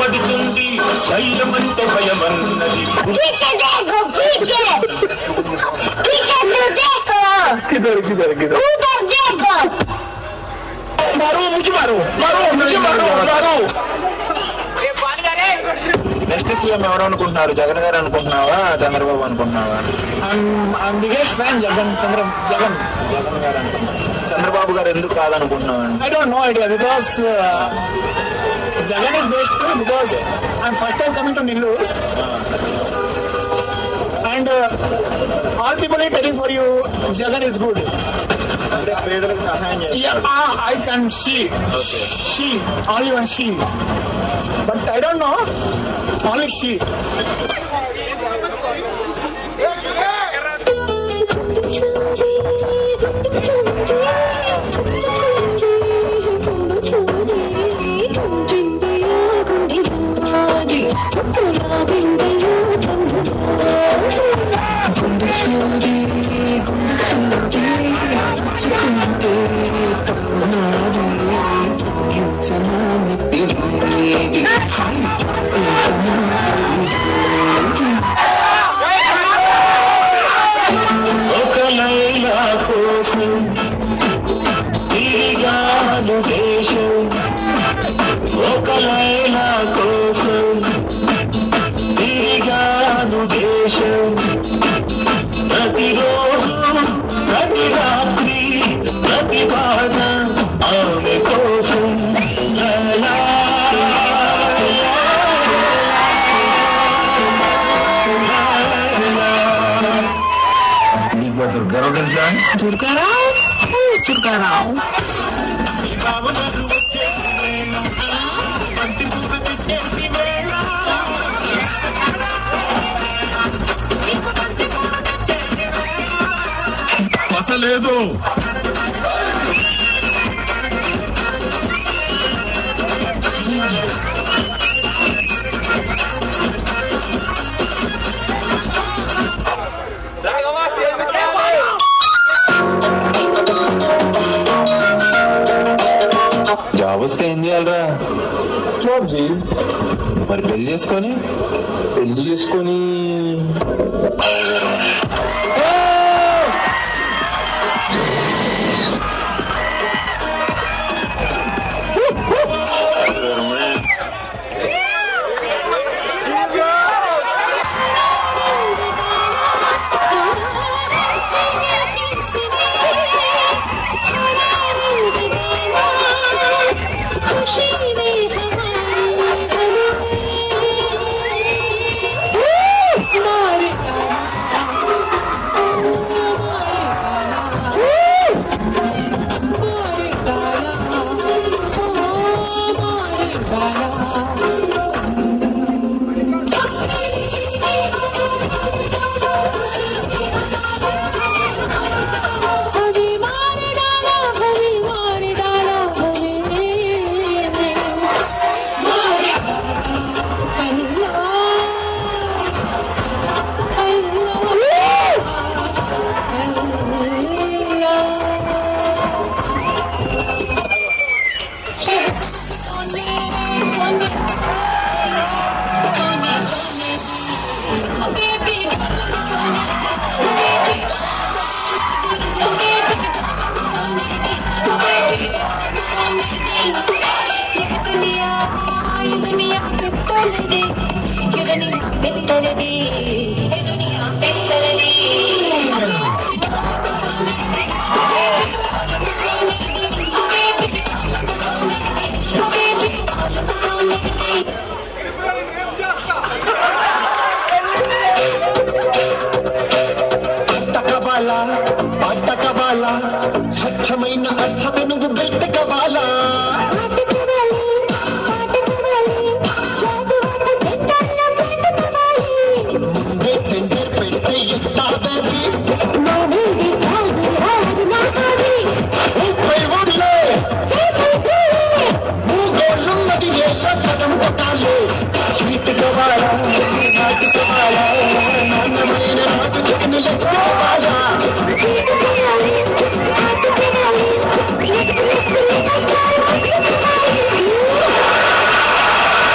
పడుతుంది శైలమంటే భయమన్నది किधर किधर किधर मारो मुझे मारो मारो मुझे मारो मारो నెక్స్ట్ సీఎం ఎవరు అనుకుంటున్నారు? జగన్ గారు అనుకుంటున్నావా, చంద్రబాబు అనుకుంటున్నావా? జగన్ గారు అనుకుంటున్నా. చంద్రబాబు గారు ఎందుకు కాదనుకుంటున్నావు? I don't know idea because Jagan is best because I'm first time coming to Nellore and all people are telling for you Jagan is good. అంటే పేదలకు సహాయం చేస్తారు. Yeah, I can see. Okay. She, only one she. But I don't know, only she. ప్రతిరోజు ప్రతి రాత్రి ప్రతి బాధ ఆమె కోసం దుర్గారావు తెలుసా? దుర్గారావు లేదు. జాబ్ వస్తే ఏం చేయాలరా? జాబ్ చేయి. మరి పెళ్లి చేసుకొని స్వచ్ఛమైన అర్థమెనుగు బెట్టకవాలా ముందే టెండర్ పెడితే ఎత్తాదేవి 30 ఊళ్ళే భూగోళం నది ఏళ్ళ కథం కొట్టాలి స్వీట్ గవాల